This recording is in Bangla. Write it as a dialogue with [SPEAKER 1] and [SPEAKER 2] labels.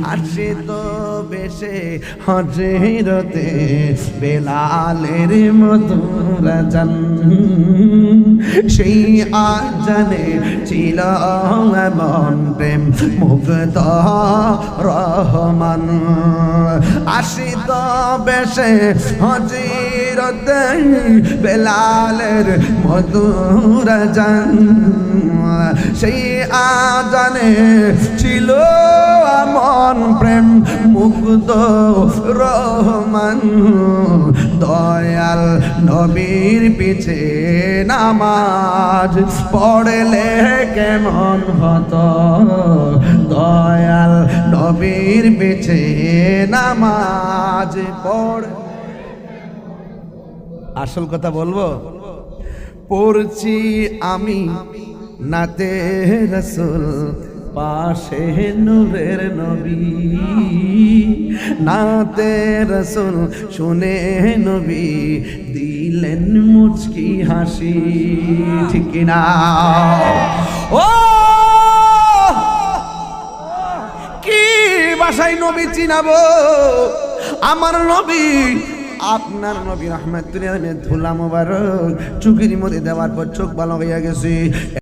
[SPEAKER 1] আসিত বেশে হযরতে বেলালের মধুর আযান সেই আযানে ছিল এমন প্রেম মুগ্ধ রহমান আসিত বেশে হযরতে বেলালের মধুর আযান সেই আযানে ছিল এমন প্রেম মুগ্ধ রহমান দয়াল নবীর পিছে নামাজ পড়লে কেমন হতো দয়াল নবীর পিছে নামাজ পড় আসল কথা বলবো পড়ছি আমি নাতে রাসূল পাশে নূরের নবী নাতে রাসূল শুনে নবী দিলেন মুচকি হাসি ঠিক না ও কি ভাষায় নবী চিনাবো আমার নবী আপনার নবী রাহমাতুল্লাহ আলাইহি ধুলা মোবারক চোখের মধ্যে দেওয়ার পর চোখ ভালো হয়ে গেছে।